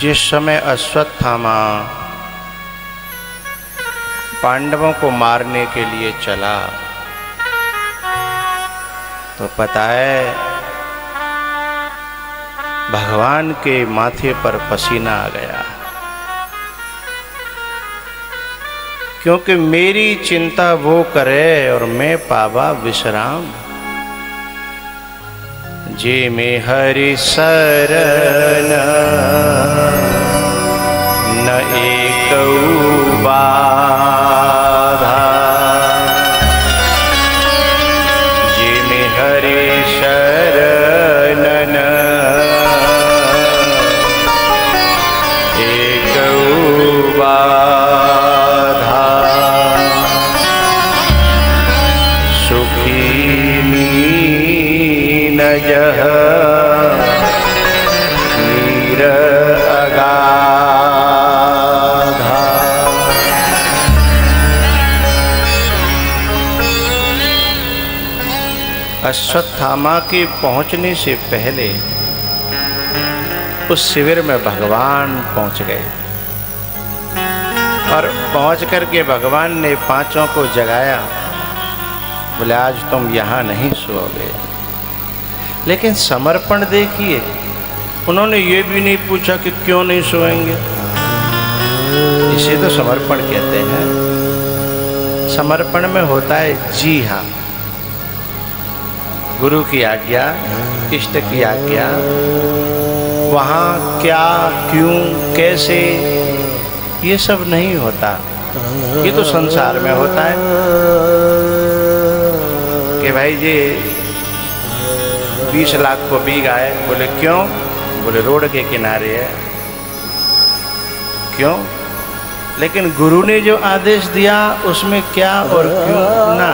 जिस समय अश्वत्थामा पांडवों को मारने के लिए चला तो पता है भगवान के माथे पर पसीना आ गया, क्योंकि मेरी चिंता वो करे और मैं पावा विश्राम। जे में हरि शरण न एकौ बाधा, जे में हरि शरण न एकौ बाधा, सुखी मीन जह नीर अगाधा। अश्वत्थामा के पहुंचने से पहले उस शिविर में भगवान पहुंच गए और पहुंच करके भगवान ने पांचों को जगाया। बोले आज तुम यहाँ नहीं सोओगे। लेकिन समर्पण देखिए, उन्होंने ये भी नहीं पूछा कि क्यों नहीं सोएंगे। इसे तो समर्पण कहते हैं। समर्पण में होता है जी हाँ, गुरु की आज्ञा, इष्ट की आज्ञा, वहाँ क्या क्यों कैसे ये सब नहीं होता। ये तो संसार में होता है कि भाई जी 20 लाख को बीघा है। बोले क्यों? बोले रोड के किनारे है। क्यों? लेकिन गुरु ने जो आदेश दिया उसमें क्या और क्यों ना।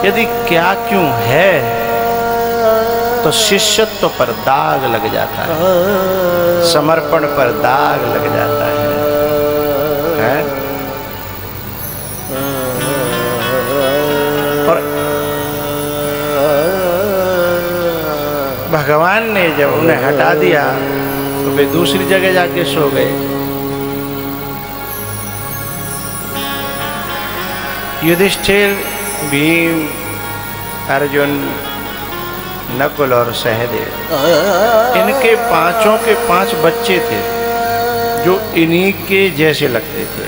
यदि क्या क्यों है तो शिष्यत्व पर दाग लग जाता है, समर्पण पर दाग लग जाता है? और भगवान ने जब उन्हें हटा दिया तो वे दूसरी जगह जाके सो गए। युधिष्ठिर, भीम, अर्जुन, नकुल और सहदेव, इनके पांचों के 5 बच्चे थे जो इन्हीं के जैसे लगते थे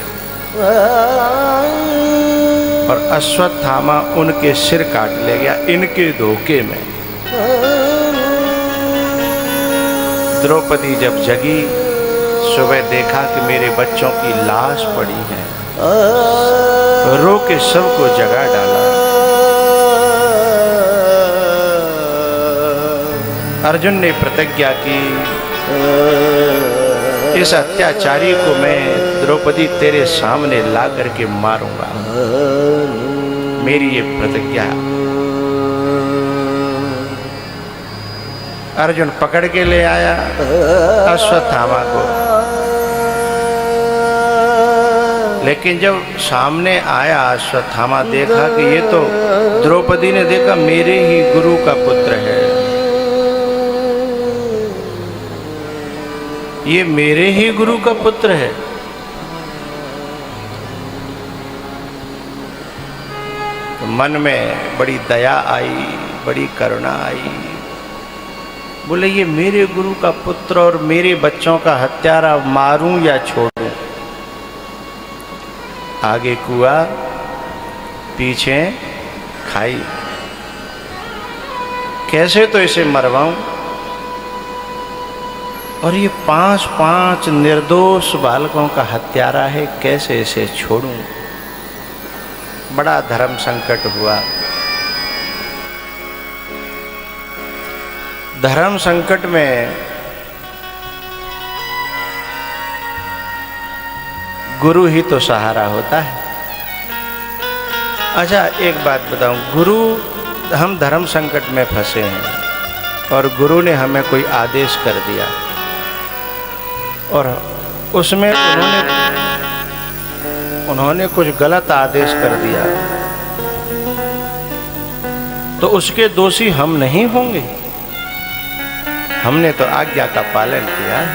और अश्वत्थामा उनके सिर काट ले गया इनके धोखे में। द्रौपदी जब जगी, सुबह देखा कि मेरे बच्चों की लाश पड़ी है, रो के सबको जगा डाला। अर्जुन ने प्रतिज्ञा की, इस अत्याचारी को मैं द्रौपदी तेरे सामने ला करके मारूंगा। मेरी ये प्रतिज्ञा। अर्जुन पकड़ के ले आया अश्वत्थामा को, लेकिन जब सामने आया अश्वत्थामा, देखा कि ये तो द्रौपदी ने देखा मेरे ही गुरु का पुत्र है, ये मेरे ही गुरु का पुत्र है। तो मन में बड़ी दया आई, बड़ी करुणा आई। बोले ये मेरे गुरु का पुत्र और मेरे बच्चों का हत्यारा, मारूं या छोड़ूं? आगे कुआं पीछे खाई, कैसे तो इसे मरवाऊं? और ये 5 निर्दोष बालकों का हत्यारा है, कैसे इसे छोड़ूं? बड़ा धर्म संकट हुआ। धर्म संकट में गुरु ही तो सहारा होता है। अच्छा एक बात बताऊं, गुरु, हम धर्म संकट में फंसे हैं और गुरु ने हमें कोई आदेश कर दिया और उसमें उन्होंने कुछ गलत आदेश कर दिया, तो उसके दोषी हम नहीं होंगे? हमने तो आज्ञा का पालन किया है।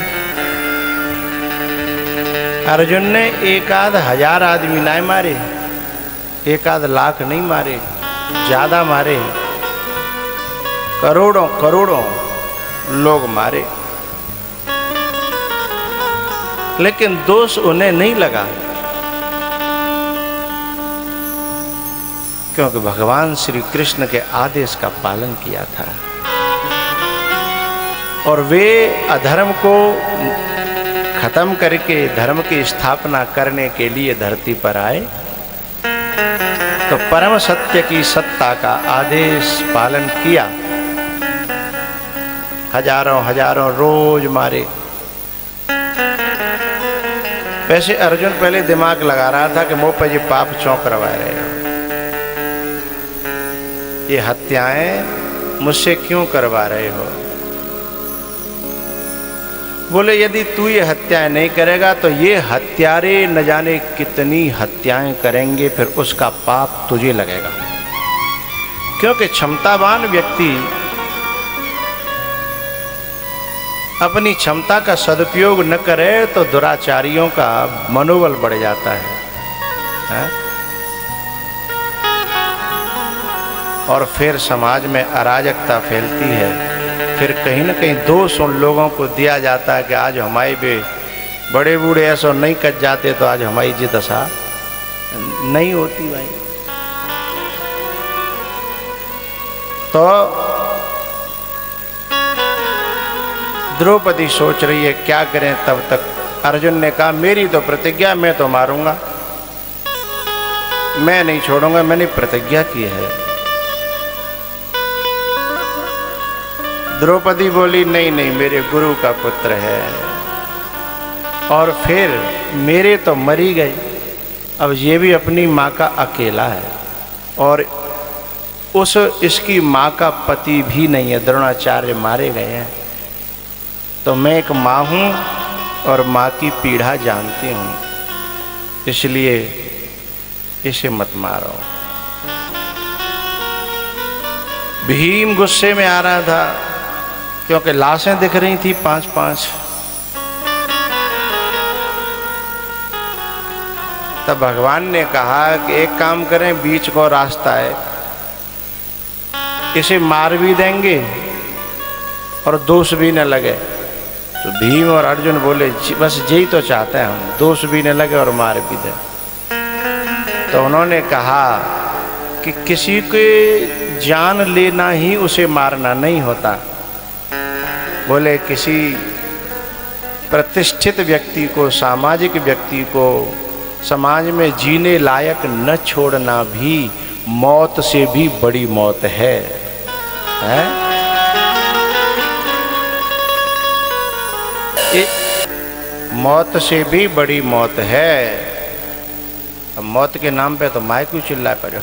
अर्जुन ने एक आध हजार आदमी नहीं मारे, एक आध लाख नहीं मारे, ज्यादा मारे, करोड़ों करोड़ों लोग मारे, लेकिन दोष उन्हें नहीं लगा, क्योंकि भगवान श्री कृष्ण के आदेश का पालन किया था और वे अधर्म को खत्म करके धर्म की स्थापना करने के लिए धरती पर आए। तो परम सत्य की सत्ता का आदेश पालन किया, हजारों हजारों रोज मारे। वैसे अर्जुन पहले दिमाग लगा रहा था कि मुँह पर ये पाप क्यों करवा रहे हो, ये हत्याएं मुझसे क्यों करवा रहे हो। बोले यदि तू ये हत्याएं नहीं करेगा तो ये हत्यारे न जाने कितनी हत्याएं करेंगे, फिर उसका पाप तुझे लगेगा। क्योंकि क्षमतावान व्यक्ति अपनी क्षमता का सदुपयोग न करे तो दुराचारियों का मनोबल बढ़ जाता है? और फिर समाज में अराजकता फैलती है। फिर कहीं न कहीं दोष उन लोगों को दिया जाता है कि आज हमारे भी बड़े बूढ़े ऐसा नहीं कर जाते तो आज हमारी ये दशा नहीं होती भाई। तो द्रौपदी सोच रही है क्या करें। तब तक अर्जुन ने कहा मेरी तो प्रतिज्ञा, मैं तो मारूंगा, मैं नहीं छोड़ूंगा, मैंने प्रतिज्ञा की है। द्रौपदी बोली नहीं नहीं, मेरे गुरु का पुत्र है और फिर मेरे तो मरी गई, अब ये भी अपनी माँ का अकेला है और इसकी माँ का पति भी नहीं है, द्रोणाचार्य मारे गए हैं। तो मैं एक माँ हूँ और माँ की पीड़ा जानती हूँ, इसलिए इसे मत मारो। भीम गुस्से में आ रहा था क्योंकि लाशें दिख रही थी 5-5। तब भगवान ने कहा कि एक काम करें, बीच को रास्ता है, इसे मार भी देंगे और दोष भी न लगे। तो भीम और अर्जुन बोले बस यही तो चाहते हैं हम, दोष भी न लगे और मार भी दें। तो उन्होंने कहा कि किसी के जान लेना ही उसे मारना नहीं होता। बोले किसी प्रतिष्ठित व्यक्ति को, सामाजिक व्यक्ति को समाज में जीने लायक न छोड़ना भी मौत से भी बड़ी मौत है? मौत से भी बड़ी मौत है। अब मौत के नाम पे तो माय क्यों चिल्ला पड़ो?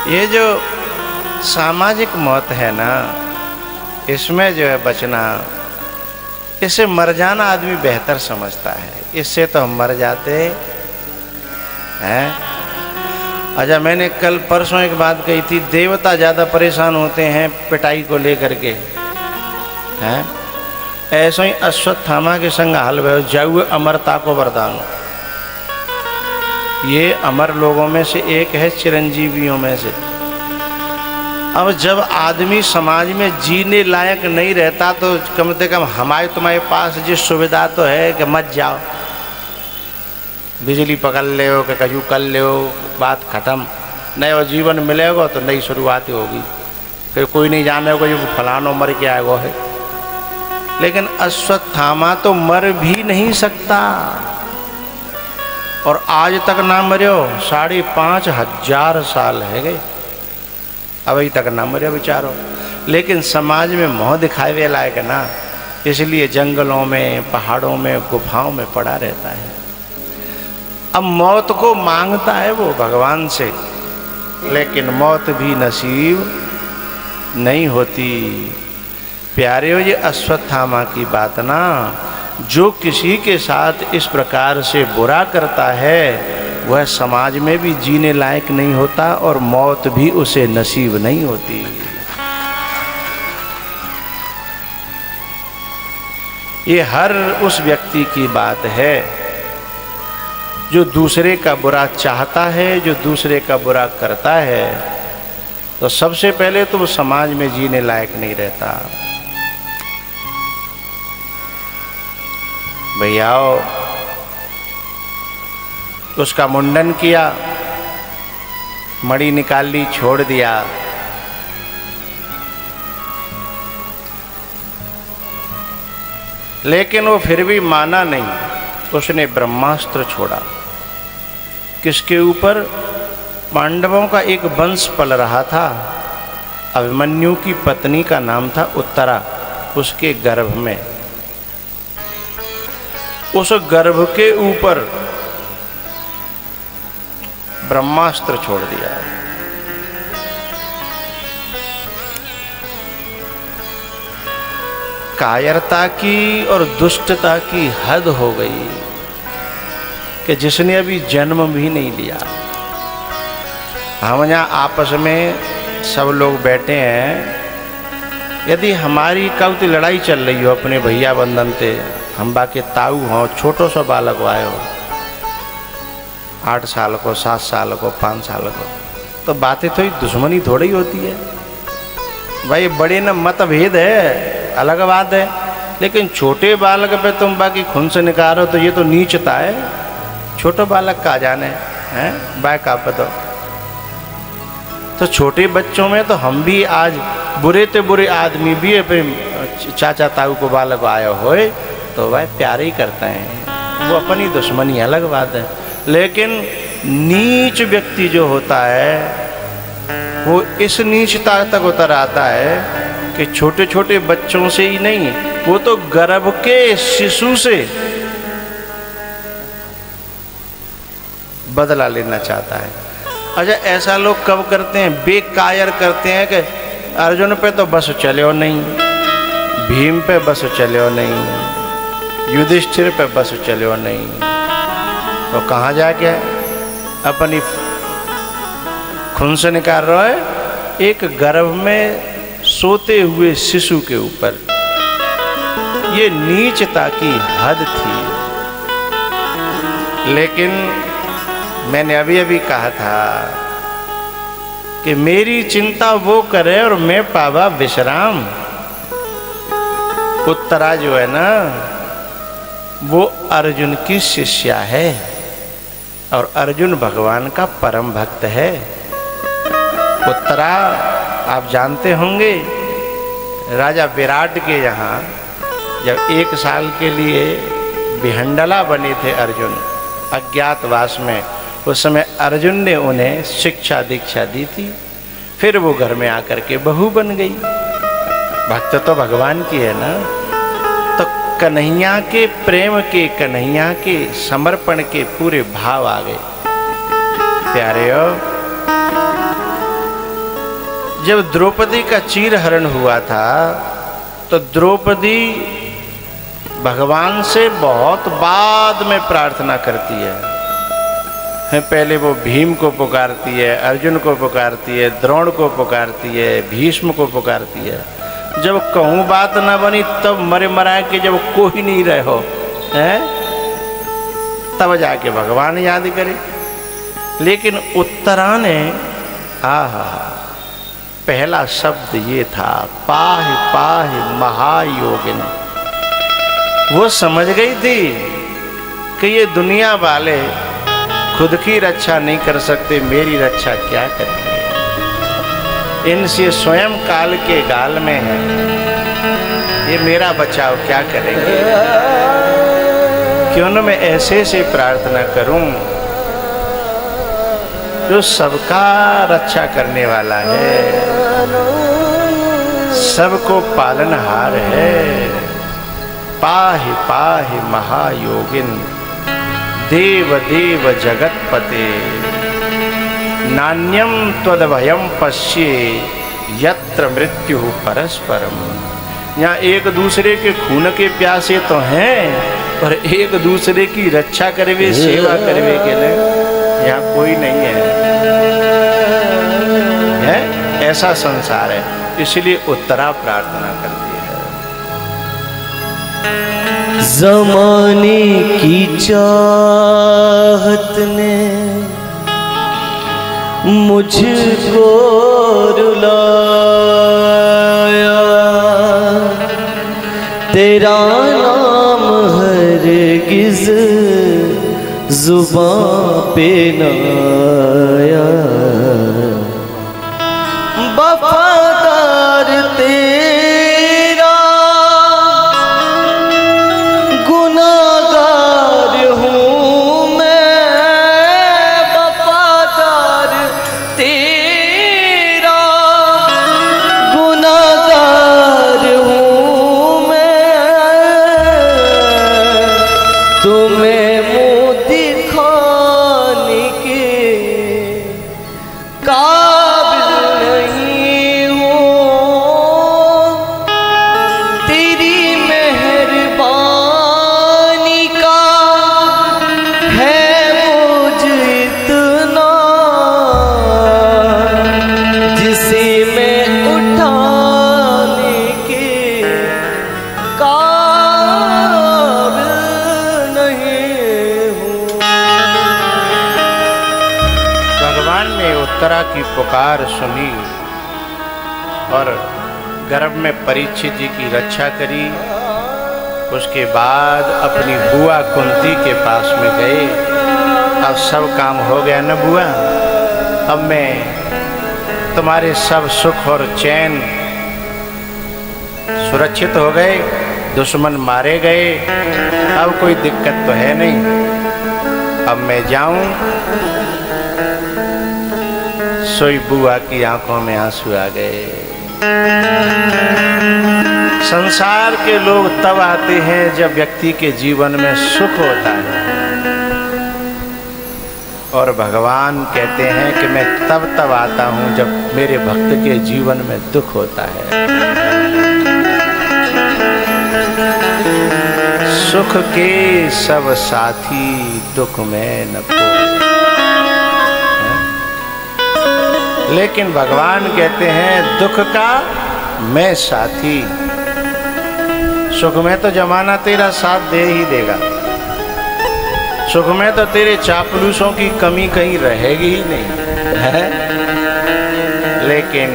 ये जो सामाजिक मौत है ना, इसमें जो है बचना, इससे मर जाना आदमी बेहतर समझता है। इससे तो हम मर जाते हैं। अच्छा, मैंने कल परसों एक बात कही थी, देवता ज़्यादा परेशान होते हैं पिटाई को लेकर के, हैं? ऐसा ही अश्वत्थामा के संग हाल भय जाऊ अमरता को वरदान। ये अमर लोगों में से एक है, चिरंजीवियों में से। अब जब आदमी समाज में जीने लायक नहीं रहता तो कम से कम हमारे तुम्हारे पास जो सुविधा तो है कि मत जाओ, बिजली पकड़ ले हो कि कजू कर ले हो, बात खत्म। नया जीवन मिलेगा तो नई शुरुआत होगी, फिर कोई नहीं जानेगा जो फलानो मर के आएगा है। लेकिन अश्वत्थामा तो मर भी नहीं सकता और आज तक ना मर्यो, 5,500 साल है गए, अभी तक ना मर्यो बेचारो। लेकिन समाज में मोह दिखावे लायक ना, इसलिए जंगलों में, पहाड़ों में, गुफाओं में पड़ा रहता है। अब मौत को मांगता है वो भगवान से, लेकिन मौत भी नसीब नहीं होती। प्यारे हो, ये अश्वत्थामा की बात ना, जो किसी के साथ इस प्रकार से बुरा करता है वह समाज में भी जीने लायक नहीं होता और मौत भी उसे नसीब नहीं होती। ये हर उस व्यक्ति की बात है जो दूसरे का बुरा चाहता है, जो दूसरे का बुरा करता है, तो सबसे पहले तो वो समाज में जीने लायक नहीं रहता। भैयाओ, उसका मुंडन किया, मणि निकाल ली, छोड़ दिया, लेकिन वो फिर भी माना नहीं। उसने ब्रह्मास्त्र छोड़ा। किसके ऊपर? पांडवों का एक वंश पल रहा था। अभिमन्यु की पत्नी का नाम था उत्तरा, उसके गर्भ में। उस गर्भ के ऊपर ब्रह्मास्त्र छोड़ दिया। कायरता की और दुष्टता की हद हो गई कि जिसने अभी जन्म भी नहीं लिया। हम यहाँ आपस में सब लोग बैठे हैं, यदि हमारी कब लड़ाई चल रही हो अपने भैया बंधन से, हम बाकी ताऊ हो, छोटो सा बालक हो आए हो, 8 साल को, 7 साल को, 5 साल को, तो बातें थोड़ी दुश्मनी थोड़ी होती है भाई। बड़े न मतभेद है, अलग बात है, लेकिन छोटे बालक पे तुम बाकी खून से निकालो तो ये तो नीचता है। छोटे बालक का जाने हैं बाय का बताओ। तो छोटे बच्चों में तो हम भी आज बुरे ते बुरे आदमी भी अपने चाचा ताऊ को बालक आया होए तो वह प्यारे ही करते हैं, वो अपनी दुश्मनी अलग बात है। लेकिन नीच व्यक्ति जो होता है वो इस नीचता तक उतर आता है कि छोटे छोटे बच्चों से ही नहीं, वो तो गर्भ के शिशु से बदला लेना चाहता है। अच्छा, ऐसा लोग कब करते हैं? बेकायर करते हैं कि अर्जुन पे तो बस चले हो नहीं, भीम पे बस चले हो नहीं, युधिष्ठिर पे बस चले हो नहीं, तो कहाँ जाके अपनी खून से निकाल रहा है एक गर्भ में सोते हुए शिशु के ऊपर। ये नीचता की हद थी। लेकिन मैंने अभी अभी कहा था कि मेरी चिंता वो करे और मैं पावा विश्राम। उत्तरा जो है ना, वो अर्जुन की शिष्या है और अर्जुन भगवान का परम भक्त है। उत्तरा आप जानते होंगे, राजा विराट के यहाँ जब 1 साल के लिए भिहंडला बने थे अर्जुन अज्ञातवास में, उस समय अर्जुन ने उन्हें शिक्षा दीक्षा दी थी। फिर वो घर में आकर के बहू बन गई। भक्त तो भगवान की है ना। तो कन्हैया के प्रेम के, कन्हैया के समर्पण के पूरे भाव आ गए। प्यारेओ, जब द्रौपदी का चीरहरण हुआ था तो द्रौपदी भगवान से बहुत बाद में प्रार्थना करती है। पहले वो भीम को पुकारती है, अर्जुन को पुकारती है, द्रोण को पुकारती है, भीष्म को पुकारती है। जब कहूँ बात ना बनी तब मरे मरा के जब कोई नहीं रहे हो हैं, तब जाके भगवान याद करे। लेकिन उत्तरा ने पहला शब्द ये था, पाहि पाहि महायोगिन। वो समझ गई थी कि ये दुनिया वाले खुद की रक्षा नहीं कर सकते, मेरी रक्षा क्या करेंगे। इनसे स्वयं काल के गाल में है, ये मेरा बचाव क्या करेंगे। क्यों न मैं ऐसे से प्रार्थना करूं जो सबका रक्षा करने वाला है, सबको पालनहार है। पाहि पाहि महायोगिन देव देव जगतपते नान्यम त्वदभयम पश्ये यत्र मृत्यु परस्परम। यहाँ एक दूसरे के खून के प्यासे तो हैं और एक दूसरे की रक्षा करवे, सेवा करवे के लिए यहाँ कोई नहीं है। ऐसा संसार है। इसलिए उत्तरा प्रार्थना करती है। ज़माने की चाहत ने मुझको रुलाया, तेरा नाम हरगिज़ ज़ुबां पे न आया। वफ़ादार तेरा गुनाहगार हूँ मैं, वफ़ादार तेरा गुनाहगार हूँ मैं, तुम्हें मुँह दिखाने के काबिल नहीं हूँ। तेरी मेहरबानी का है मुझ इतना, जिसे मैं उठाने के काबिल नहीं हूँ। भगवान ने उत्तरा की पुकार सुनी और गर्भ में परीक्षित जी की रक्षा करी। उसके बाद अपनी बुआ कुंती के पास में गए। अब सब काम हो गया न बुआ, अब मैं तुम्हारे सब सुख और चैन सुरक्षित हो गए, दुश्मन मारे गए, अब कोई दिक्कत तो है नहीं, अब मैं जाऊं। सोई बुआ की आंखों में आंसू आ गए। संसार के लोग तब आते हैं जब व्यक्ति के जीवन में सुख होता है, और भगवान कहते हैं कि मैं तब आता हूं जब मेरे भक्त के जीवन में दुख होता है। सुख के सब साथी दुख में न कोई, लेकिन भगवान कहते हैं दुख का मैं साथी। सुख में तो जमाना तेरा साथ दे ही देगा, सुख में तो तेरे चापलूसों की कमी कहीं रहेगी ही नहीं है। लेकिन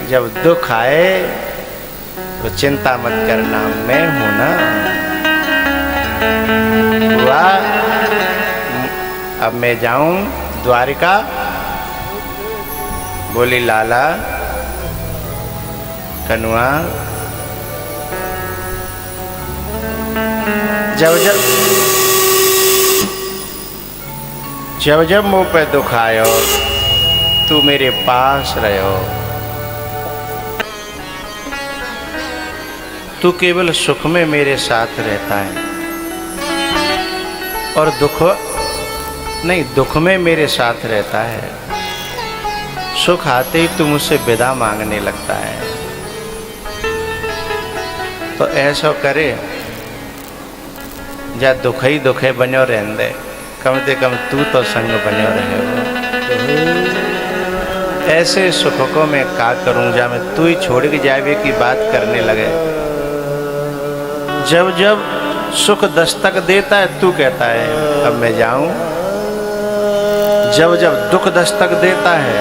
जब दुख आए तो चिंता मत करना, मैं हूं ना। हुआ अब मैं जाऊं द्वारिका? बोली लाला कनुआ, जब मुँह पे दुख आयो तू मेरे पास रहो। तू केवल सुख में मेरे साथ रहता है और दुख में मेरे साथ रहता है। सुख आते ही तू मुझसे विदा मांगने लगता है। तो ऐसा करे जा दुखे बनो रहंदे, कम से कम तू तो संग बनो रहे हो। ऐसे सुख को मैं का करूं जा मैं तू ही छोड़ के जावे की बात करने लगे। जब जब सुख दस्तक देता है तू कहता है अब मैं जाऊं, जब जब दुख दस्तक देता है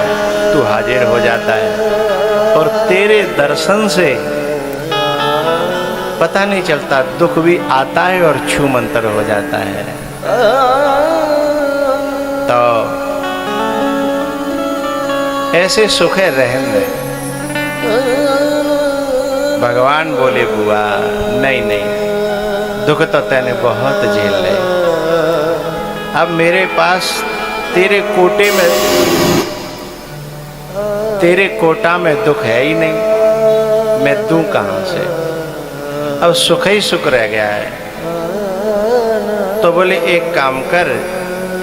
तू हाजिर हो जाता है, और तेरे दर्शन से पता नहीं चलता दुख भी आता है और छू मंतर हो जाता है। तो ऐसे सुखे रहने। भगवान बोले बुआ नहीं नहीं, दुख तो तैने बहुत झेल ले, अब मेरे पास तेरे कोटा में दुख है ही नहीं, मैं दूं कहां से? अब सुख ही सुख रह गया है। तो बोले एक काम कर,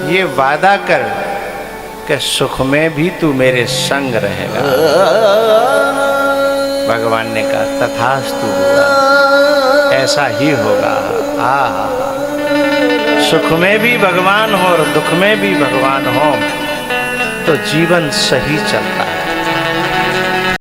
ये वादा कर कि सुख में भी तू मेरे संग रहेगा। भगवान ने कहा तथास्तु हुआ, ऐसा ही होगा। सुख में भी भगवान हो और दुख में भी भगवान हो तो जीवन सही चलता है।